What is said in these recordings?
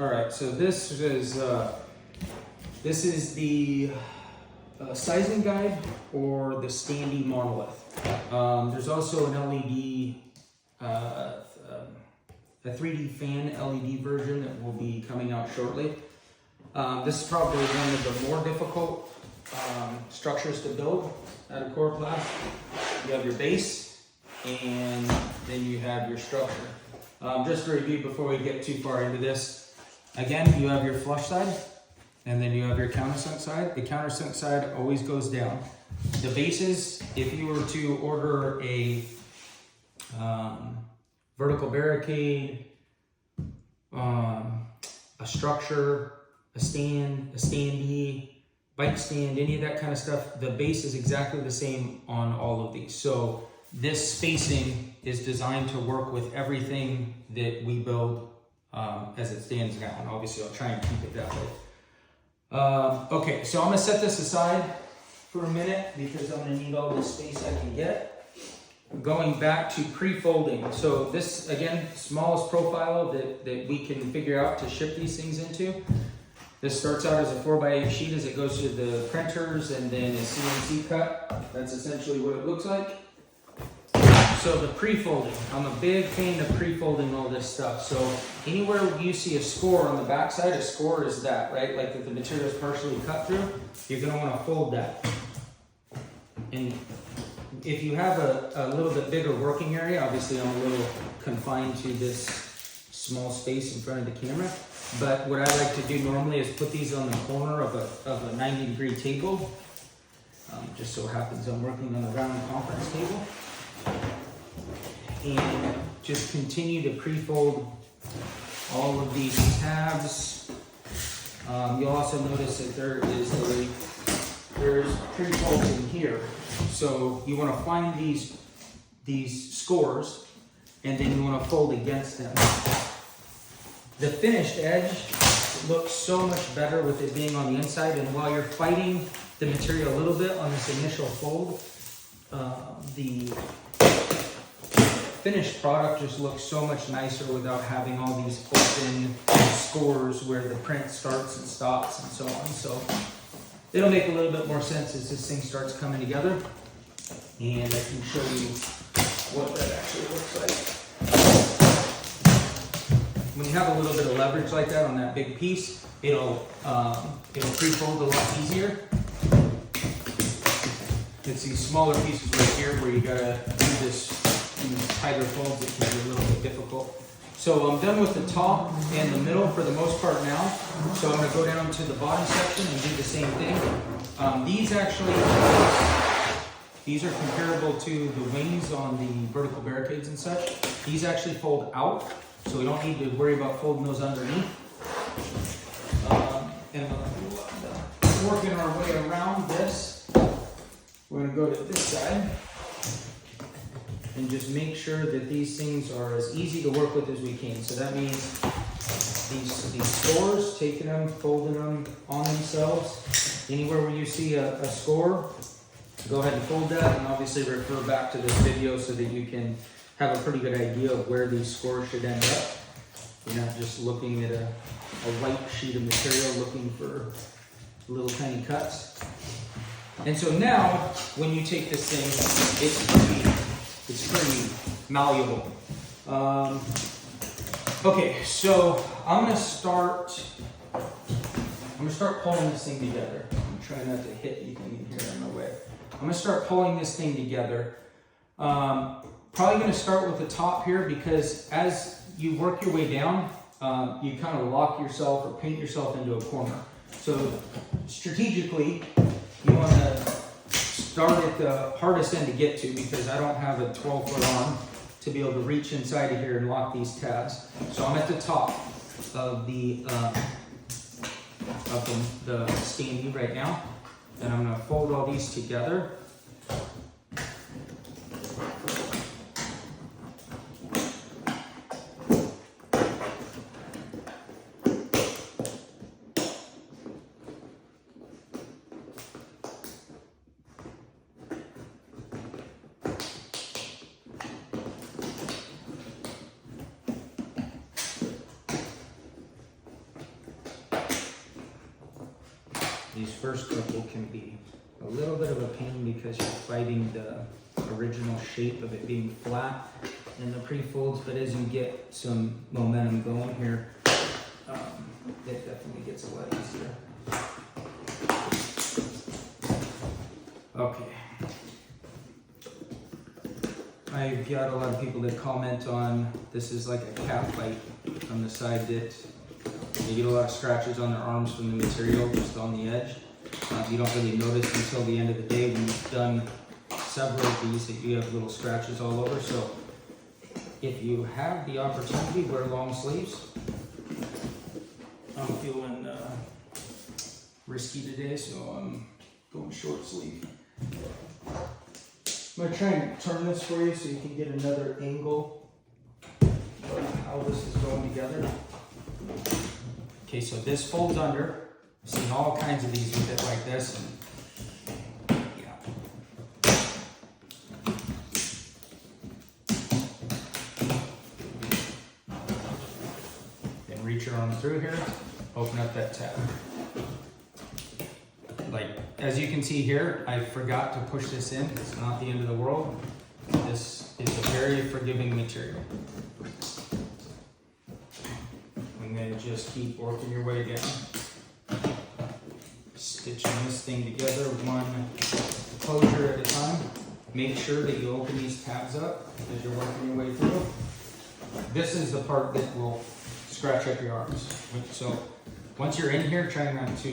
All right, so this is the sizing guide or the Stacyc Monolith. There's also an LED, a 3D fan LED version that will be coming out shortly. This is probably one of the more difficult structures to build at a core class. You have your base, and then you have your structure. Just to review before we get too far into this, again, you have your flush side, and then you have your countersunk side. The countersunk side always goes down. The bases, if you were to order a vertical barricade, a structure, a stand, a standee, bike stand, any of that kind of stuff, the base is exactly the same on all of these. So this spacing is designed to work with everything that we build as it stands now, and obviously I'll try and keep it that way. Okay, so I'm gonna set this aside for a minute because I'm gonna need all the space I can get. Going back to pre-folding. So this, again, smallest profile that we can figure out to ship these things into. This starts out as a 4x8 sheet as it goes to the printers and then a CNC cut. That's essentially what it looks like. So the pre-folding, I'm a big fan of pre-folding all this stuff. So anywhere you see a score on the back side, a score is that, right? Like if the material is partially cut through, you're gonna wanna fold that. And if you have a little bit bigger working area, obviously I'm a little confined to this small space in front of the camera, but what I like to do normally is put these on the corner of a 90-degree table. Just so happens I'm working on a round conference table. And just continue to pre-fold all of these tabs. You'll also notice that there's pre-folds in here. So you want to find these scores, and then you want to fold against them. The finished edge looks so much better with it being on the inside, and while you're fighting the material a little bit on this initial fold, the finished product just looks so much nicer without having all these open scores where the print starts and stops and so on. So it'll make a little bit more sense as this thing starts coming together, and I can show you what that actually looks like. When you have a little bit of leverage like that on that big piece, it'll pre-fold a lot easier. It's these smaller pieces right here where you gotta do this in tighter folds. It can be a little bit difficult. So I'm done with the top and the middle for the most part now. So I'm gonna go down to the bottom section and do the same thing. These are comparable to the wings on the vertical barricades and such. These actually fold out, so we don't need to worry about folding those underneath. And working our way around this, we're gonna go to this side and just make sure that these things are as easy to work with as we can. So that means these scores, taking them, folding them on themselves. Anywhere where you see a score, go ahead and fold that, and obviously refer back to this video so that you can have a pretty good idea of where these scores should end up. You're not just looking at a white sheet of material looking for little tiny cuts. And so now, when you take this thing, it's pretty malleable. Okay, so I'm gonna start pulling this thing together. I'm trying not to hit anything in here in my way. I'm gonna start pulling this thing together. Probably gonna start with the top here, because as you work your way down, you kind of lock yourself or paint yourself into a corner. So strategically, you wanna start at the hardest end to get to, because I don't have a 12-foot arm to be able to reach inside of here and lock these tabs. So I'm at the top of the standee right now, and I'm gonna fold all these together. these first couple can be a little bit of a pain because you're fighting the original shape of it being flat in the pre-folds, but as you get some momentum going here, it definitely gets a lot easier. Okay. I've got a lot of people that comment on this is like a cat fight on the side that they get a lot of scratches on their arms from the material just on the edge. You don't really notice until the end of the day when you've done several of these that you have little scratches all over. So if you have the opportunity, wear long sleeves. I'm feeling risky today, so I'm going short sleeve. I'm gonna try and turn this for you so you can get another angle of how this is going together. Okay, so this folds under. I've seen all kinds of these with it like this. And yeah. Then reach your arm through here, open up that tab. Like, as you can see here, I forgot to push this in. It's not the end of the world. This is a very forgiving material. And then just keep working your way down. Stitching this thing together one closure at a time. Make sure that you open these tabs up as you're working your way through. This is the part that will scratch up your arms. So once you're in here, try not to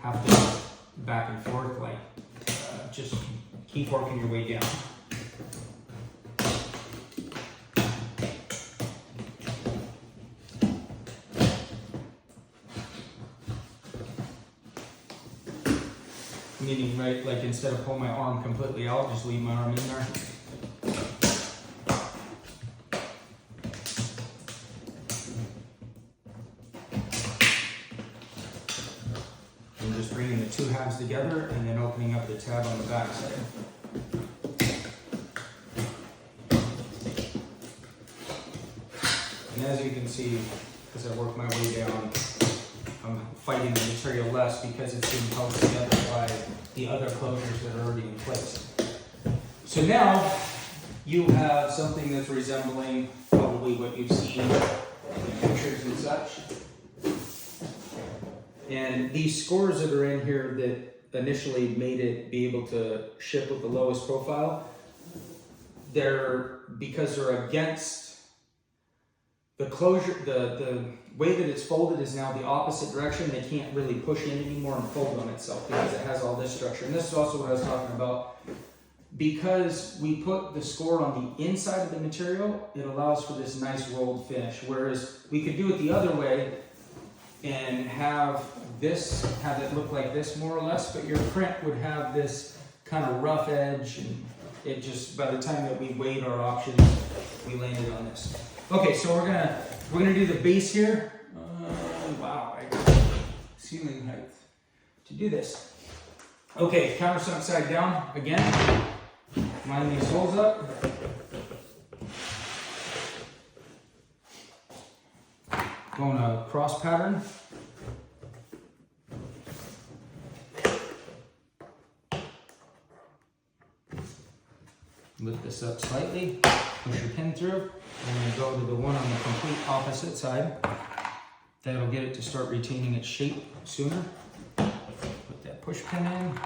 have to go back and forth, like just keep working your way down. Meaning, right, like instead of pulling my arm completely out, just leave my arm in there. And just bringing the two halves together and then opening up the tab on the back side. And as you can see, as I work my way down, I'm fighting the material less because it's being held together by the other closures that are already in place. So now you have something that's resembling probably what you've seen in pictures and such. And these scores that are in here that initially made it be able to ship with the lowest profile, because they're against the closure, the way that it's folded is now the opposite direction. They can't really push in anymore and fold on itself because it has all this structure. And this is also what I was talking about. Because we put the score on the inside of the material, it allows for this nice rolled finish. Whereas we could do it the other way and have it look like this more or less, but your print would have this kind of rough edge, and it just, by the time that we weighed our options, we landed on this. Okay, so we're gonna do the base here. Wow, I got ceiling height to do this. Okay, countersunk side down again. Line these holes up. Going a cross pattern. Lift this up slightly, push your pin through, and then go to the one on the complete opposite side. That'll get it to start retaining its shape sooner. Put that push pin in.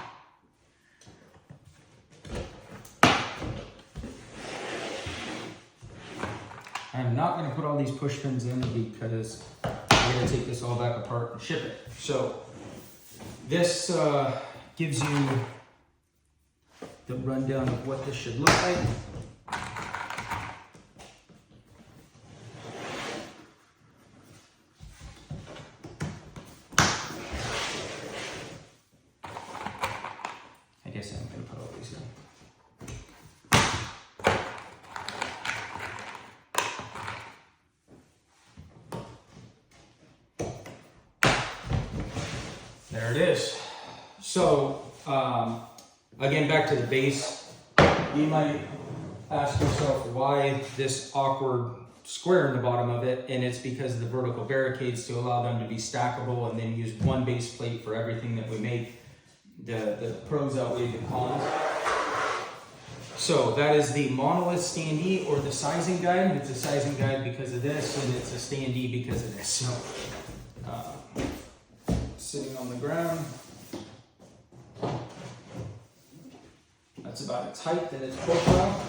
I'm not going to put all these push pins in because I'm going to take this all back apart and ship it. So this gives you the rundown of what this should look like. I guess I'm going to put all these in. There it is. So, again, back to the base. You might ask yourself why this awkward square in the bottom of it, and it's because of the vertical barricades to allow them to be stackable, and then use one base plate for everything that we make. The pros outweigh the cons. So that is the Monolith standee, or the sizing guide. It's a sizing guide because of this, and it's a standee because of this. So sitting on the ground, that's about its height and its profile.